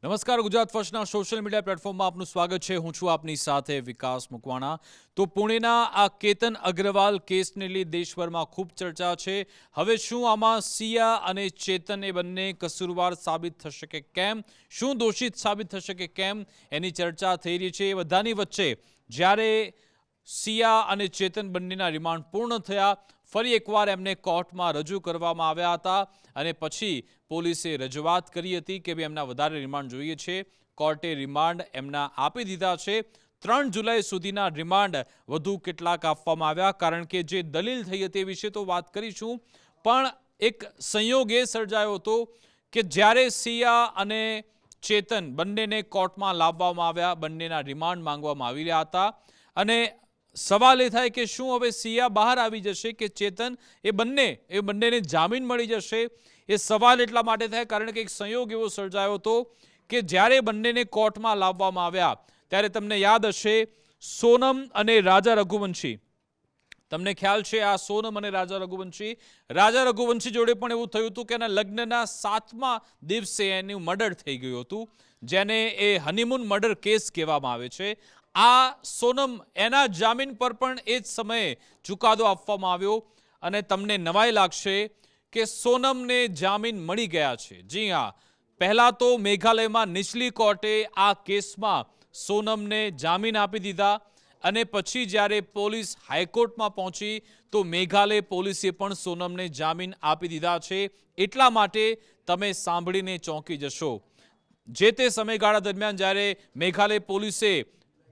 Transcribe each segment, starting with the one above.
નમસ્કાર, Gujarat ફર્સ્ટના social media પ્લેટફોર્મમાં આપનું સ્વાગત છે. હું છું આપની સાથે વિકાસ મુકવાણા. તો પુણેના આ કેતન અગ્રવાલ કેસને લઈ દેશભરમાં ખૂબ ચર્ચા છે. હવે શું આમાં સિયા અને ચેતન એ બંને કસૂરવાર સાબિત થશે કે કેમ, શું દોષિત સાબિત થશે કે કેમ, એની ચર્ચા થઈ રહી છે. એ બધાની વચ્ચે જ્યારે સિયા અને ચેતન બંનેના રિમાન્ડ પૂર્ણ થયા, ફરી એકવાર એમને કોર્ટમાં રજૂ કરવામાં આવ્યા હતા અને પછી પોલીસે રજૂઆત કરી હતી કે ભાઈ એમના વધારે રિમાન્ડ જોઈએ છે. કોર્ટે રિમાન્ડ એમના આપી દીધા છે. 3 જુલાઈ સુધીના રિમાન્ડ વધુ કેટલાક આપવામાં આવ્યા, કારણ કે જે દલીલ થઈ હતી એ વિશે તો વાત કરીશું, પણ એક સંયોગ એ સર્જાયો હતો કે જ્યારે સિયા અને ચેતન બંનેને કોર્ટમાં લાવવામાં આવ્યા, બંનેના રિમાન્ડ માંગવામાં આવી રહ્યા હતા અને સવાલ એ થાય કે શું હવે સિયા બહાર આવી જશે કે ચેતન, એ બંનેને જામીન મળી જશે? એ સવાલ એટલા માટે થાય કારણ કે એક સંયોગ એવો સર્જાયો હતો કે જ્યારે બંનેને કોર્ટમાં લાવવામાં આવ્યા ત્યારે તમને યાદ હશે સોનમ અને રાજા રઘુવંશી, તમને ખ્યાલ છે આ સોનમ અને રાજા રઘુવંશી જોડે પણ એવું થયું હતું કે એના લગ્નના 7મા દિવસે એનું મર્ડર થઈ ગયું હતું, જેને એ હનીમૂન મર્ડર કેસ કહેવામાં આવે છે. આ સોનમ, એના જામીન પર પણ એ જ સમયે ચુકાદો આપવામાં આવ્યો અને તમને નવાઈ લાગશે કે સોનમને જામીન મળી ગયા છે. જી હા, પહેલા તો મેઘાલયમાં નીચલી કોર્ટે આ કેસમાં સોનમને જામીન આપી દીધા અને પછી જ્યારે પોલીસ હાઈકોર્ટમાં પહોંચી તો મેઘાલય પોલીસે પણ સોનમને જામીન આપી દીધા છે. એટલા માટે તમે સાંભળીને ચોંકી જશો. જે તે સમયગાળા દરમિયાન જ્યારે મેઘાલય પોલીસે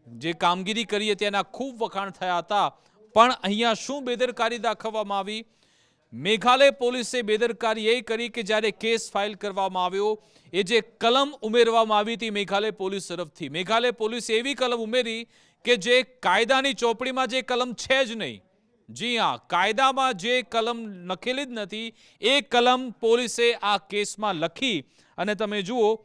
જે કામગીરી કરી હતી એના ખૂબ વખાણ થયા હતા, પણ અહીંયા શું બેદરકારી દાખવવામાં આવી? મેઘાલય પોલીસે બેદરકારી એ કરી કે જ્યારે કેસ ફાઇલ કરવામાં આવ્યો, એ જે કલમ ઉમેરવામાં આવી હતી મેઘાલય પોલીસ તરફથી, મેઘાલય પોલીસે એવી કલમ ઉમેરી કે જે કાયદાની ચોપડીમાં જે કલમ છે જ નહીં. જી હા, કાયદામાં જે કલમ લખેલી જ નથી એ કલમ પોલીસે આ કેસમાં લખી અને તમે જુઓ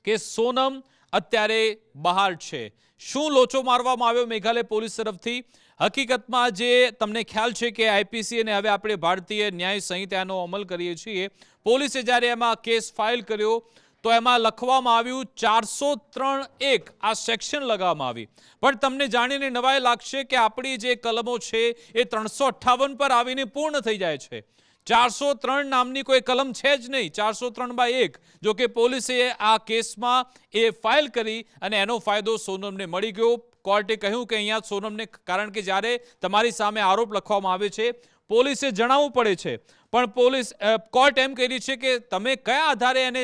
કે સોનમ અત્યારે બહાર છે. શું લોચો મારવામાં આવ્યો મેઘાલય પોલીસ તરફથી? હકીકતમાં જે તમને ખ્યાલ છે કે આઈપીસી અને હવે આપણે ભારતીય ન્યાય સંહિતાનો અમલ કરીએ છીએ, પોલીસે જ્યારે એમાં કેસ ફાઇલ કર્યો તો એમાં લખવામાં આવ્યું 403(1) આ સેક્શન લગાવવામાં આવી. પણ તમને જાણીને નવાઈ લાગશે કે આપણી જે કલમો છે એ 358 પર આવીને પૂર્ણ થઈ જાય છે. 403 નામની કોઈ કલમ છે જ નહીં. 403(1) જો કે પોલીસે આ કેસમાં એ ફાઇલ કરી અને એનો ફાયદો સોનમને મળી ગયો. કોર્ટે કહ્યું કે અહીંયા સોનમને, કારણ કે જ્યારે તમારી સામે આરોપ લખવામાં આવે છે પોલીસે જણાવવું પડે છે, પણ કોર્ટ એમ કહી રહી છે કે તમે કયા આધારે એને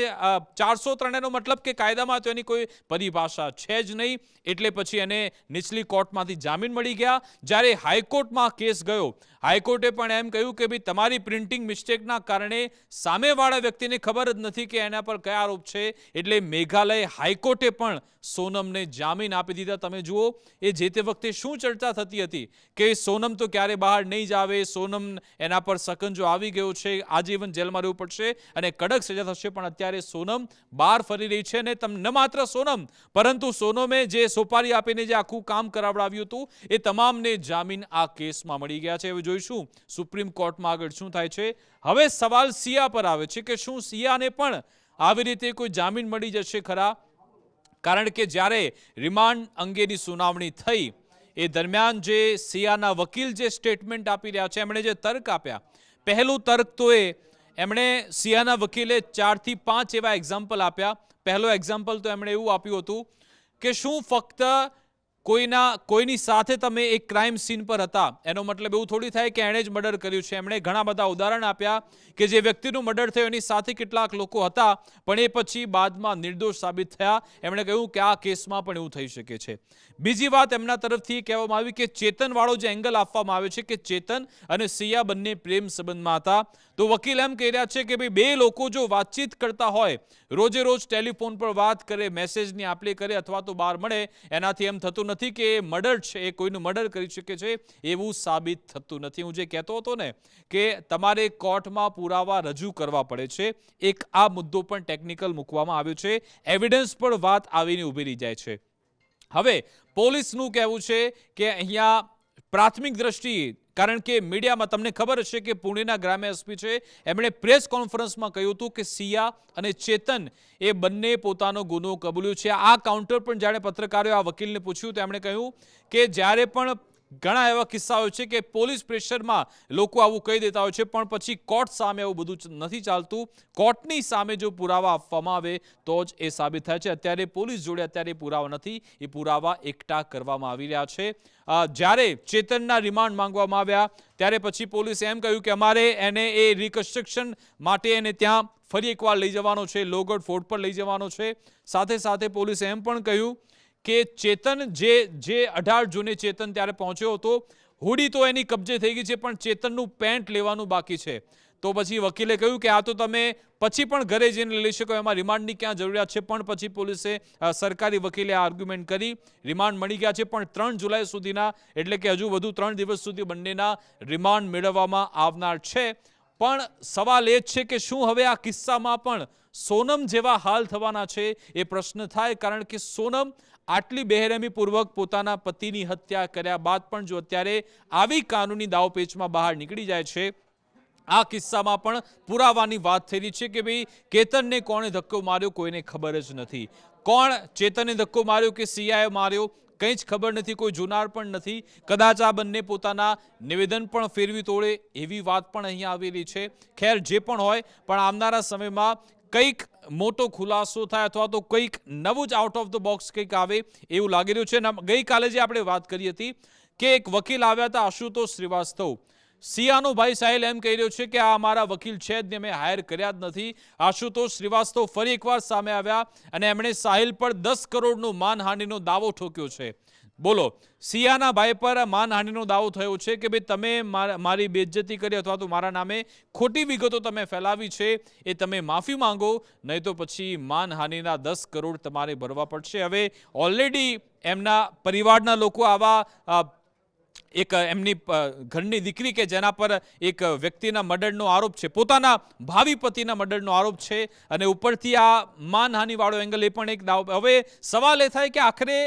403 એનો મતલબ કે કાયદામાં તો એની કોઈ પરિભાષા છે જ નહીં, એટલે પછી એને નીચલી કોર્ટમાંથી જામીન મળી ગયા. જ્યારે હાઈકોર્ટમાં કેસ ગયો, હાઈકોર્ટે પણ એમ કહ્યું કે ભાઈ તમારી પ્રિન્ટિંગ મિસ્ટેકના કારણે સામેવાળા વ્યક્તિને ખબર જ નથી કે એના પર કયા આરોપ છે, એટલે મેઘાલય હાઈકોર્ટે પણ સોનમને જામીન આપી દીધા. તમે જુઓ એ જે તે વખતે શું ચર્ચા થતી હતી કે સોનમ તો ક્યારે બહાર નહીં જ આવે, સોનમ એના પર સકંજો આવી ગયો છે, આજીવન જેલમાં રહેવું પડશે અને કડક સજા થશે. પણ અત્યારે સોનમ બહાર ફરી રહી છે અને ન માત્ર સોનમ, પરંતુ સોનમે જે સોપારી આપીને જે આખું કામ કરાવડાવ્યું હતું એ તમામને જામીન આ કેસમાં મળી ગયા છે. હવે જોઈશું સુપ્રીમ કોર્ટમાં આગળ શું થાય છે. હવે સવાલ સિયા પર આવે છે કે શું સિયાને પણ આવી રીતે કોઈ જામીન મળી જશે ખરા? કારણ કે જ્યારે રિમાન્ડ અંગેની સુનાવણી થઈ એ દરમિયાન જે સિયાના વકીલ જે સ્ટેટમેન્ટ આપી રહ્યા છે, એમણે જે તર્ક આપ્યા, પહેલું તર્ક તો એમણે સિયાના વકીલે 4 થી 5 એવા એક્ઝામ્પલ આપ્યા. પહેલો એક્ઝામ્પલ તો એમણે એવું આપ્યું હતું કે શું ફક્ત કોઈની સાથે તમે એક ક્રાઇમ સીન પર હતા એનો મતલબ એવું થોડી થાય કે એણે જ મર્ડર કર્યું છે. એમણે ઘણા બધા ઉદાહરણ આપ્યા કે જે વ્યક્તિનું મર્ડર થયું એની સાથે કેટલાક લોકો હતા પણ એ પછી બાદમાં નિર્દોષ સાબિત થયા. એમણે કહ્યું કે આ કેસમાં પણ એવું થઈ શકે છે. બીજી વાત એમના તરફથી કહેવામાં આવી કે ચેતનવાળો જે એંગલ આપવામાં આવે છે કે ચેતન અને સિયા બંને પ્રેમ સંબંધમાં હતા, તો વકીલ એમ કહી રહ્યા છે કે ભાઈ બે લોકો જો વાતચીત કરતા હોય, રોજે રોજ ટેલિફોન પર વાત કરે, મેસેજની આપલે કરે અથવા તો બહાર મળે, એનાથી એમ થતું નથી કે એ મર્ડર છે, એ કોઈનું મર્ડર કરી શકે છે, એવું સાબિત થતું નથી. હું જે કહેતો હતો ને કે તમારે કોર્ટમાં પુરાવા રજૂ કરવા પડે છે, એક આ મુદ્દો પણ ટેકનિકલ મૂકવામાં આવ્યો છે, એવિડન્સ પર વાત આવીને ઊભી રહી જાય છે. હવે પોલીસનું કહેવું છે કે અહીંયા પ્રાથમિક દ્રષ્ટિએ કારણ કે મીડિયામાં તમને ખબર હશે કે પુણેના ગ્રામ્ય એસપી છે, એમણે પ્રેસ કોન્ફરન્સમાં કહ્યું હતું કે સિયા અને ચેતન એ બંને પોતાનો ગુનો કબૂલ્યો છે. આ કાઉન્ટર પણ જ્યારે પત્રકારોએ આ વકીલને પૂછ્યું તો એમણે કહ્યું કે જ્યારે પણ ઘણા એવા કિસ્સાઓ છે કે પોલીસ પ્રેશરમાં લોકો આવું કહી દેતા હોય છે, પણ પછી કોર્ટ સામે આવું બધું નથી ચાલતું. કોર્ટની સામે જો પુરાવા આપવામાં આવે તો જ એ સાબિત થાય છે. અત્યારે પોલીસ જોડે અત્યારે પુરાવા નથી, એ પુરાવા એકઠા કરવામાં આવી રહ્યા છે. જ્યારે ચેતનના રિમાન્ડ માંગવામાં આવ્યા ત્યારે પછી પોલીસે એમ કહ્યું કે અમારે એને એ રિકન્સ્ટ્રક્શન માટે એને ત્યાં ફરી એકવાર લઈ જવાનો છે, લોગડ ફોર્ટ પર લઈ જવાનો છે. સાથે સાથે પોલીસે એમ પણ કહ્યું કે ચેતન જે 18 જૂને ચેતન ત્યારે પહોંચ્યો હતો, હુડી તો એની કબજે થઈ ગઈ છે, પણ ચેતનનું પેન્ટ લેવાનું બાકી છે. તો પછી વકીલે કહ્યું કે આ તો તમે પછી પણ ઘરે જઈને લઈ શકો, એમાં રિમાન્ડની ક્યાં જરૂરિયાત છે. પણ પછી પોલીસે સરકારી વકીલે આર્ગ્યુમેન્ટ કરી, રિમાન્ડ મળી ગયા છે, પણ 3 જુલાઈ સુધીના, એટલે કે હજુ વધુ 3 દિવસ સુધી બંનેના રિમાન્ડ મેળવવામાં આવનાર છે. પણ સવાલ એ જ છે કે શું હવે આ કિસ્સામાં પણ સોનમ જેવા હાલ થવાના છે? એ પ્રશ્ન થાય, કારણ કે સોનમ આટલી બેરહેમીપૂર્વક પોતાના પતિની હત્યા કર્યા બાદ પણ જો અત્યારે આવી કાનૂની દાવપેચમાં બહાર નીકળી જાય છે, આ કિસ્સામાં પણ પુરાવાની વાત થઈ રહી છે કે ભાઈ કેતનને કોણે ધક્કો માર્યો કોઈને ખબર જ નથી. કોણ ચેતને ધક્કો માર્યો કે સિયાએ માર્યો કંઈ જ ખબર નથી, કોઈ જુનાર પણ નથી. કદાચ આ બંને પોતાના નિવેદન પણ ફેરવી તોડે એવી વાત પણ અહીંયા આવેલી છે. ખેર, જે પણ હોય, પણ આવનારા સમયમાં કંઈક મોટો ખુલાસો થાય અથવા તો કંઈક નવું જ આઉટ ઓફ ધ બોક્સ કંઈક આવે એવું લાગી રહ્યું છે. ગઈકાલે જે આપણે વાત કરી હતી કે એક વકીલ આવ્યા હતા, આશુતોષ શ્રીવાસ્તવ. સિયાનો ભાઈ સાહિલ એમ કહી રહ્યો છે કે આ અમારા વકીલ છે જ ને, મેં હાયર કર્યા જ નથી. આશુતોષ શ્રીવાસ્તવ ફરી એકવાર સામે આવ્યા અને એમણે સાહિલ પર 10 કરોડનો માનહાનિનો દાવો ઠોક્યો છે. બોલો, સિયાના ભાઈ પર માનહાનિનો દાવો થયો છે કે ભાઈ તમે મારી બેઇજ્જતી કરી અથવા તો મારા નામે ખોટી વિગતો તમે ફેલાવી છે, એ તમે માફી માંગો, નહીં તો પછી માનહાનિના 10 કરોડ તમારે ભરવા પડશે. હવે ઓલરેડી એમના પરિવારના લોકો આવા એક એમની ઘરની દીકરી કે જેના પર એક વ્યક્તિના મર્ડરનો આરોપ છે, પોતાના ભાવિ પતિના મર્ડરનો આરોપ છે, અને ઉપરથી આ માનહાનિવાળો એંગલ, એ પણ એક દાવ. હવે સવાલ એ થાય કે આખરે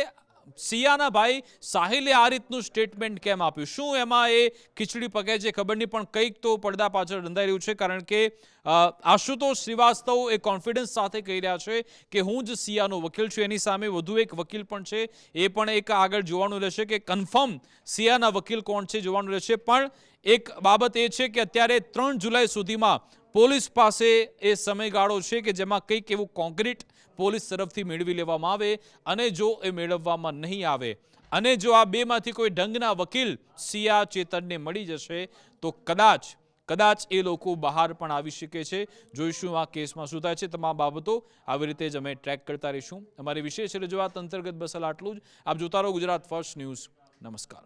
સિયાના ભાઈ સાહિલે આ રીતનું સ્ટેટમેન્ટ કેમ આપ્યું? શું એમાં એ ખીચડી પકે છે ખબર નહીં, પણ કંઈક તો પડદા પાછળ રંધાઈ રહ્યું છે. કારણ કે આશુતોષ શ્રીવાસ્તવ એ કોન્ફિડન્સ સાથે કહી રહ્યા છે કે હું જ સિયાનો વકીલ છું. એની સામે વધુ એક વકીલ પણ છે, એ પણ એક આગળ જોવાનું રહેશે કે કન્ફર્મ સિયાના વકીલ કોણ છે, જોવાનું રહેશે. પણ એક બાબત એ છે કે અત્યારે 3 જુલાઈ સુધીમાં પોલીસ પાસે એ સમયગાળો છે કે જેમાં કંઈક એવું કોન્ક્રીટ પોલીસ તરફથી મેળવી લેવામાં આવે, અને જો એ મેળવવામાં નહીં આવે અને જો આ બેમાંથી કોઈ ઢંગના વકીલ સિયા ચેતનને મળી જશે તો કદાચ એ લોકો બહાર પણ આવી શકે છે. જોઈશું આ કેસમાં શું થાય છે. તમામ બાબતો આવી રીતે જ અમે ટ્રેક કરતા રહીશું. અમારી વિશેષ રજૂઆત અંતર્ગત બસ આટલું જ. આપ જોતા રહો ગુજરાત ફર્સ્ટ ન્યૂઝ. નમસ્કાર.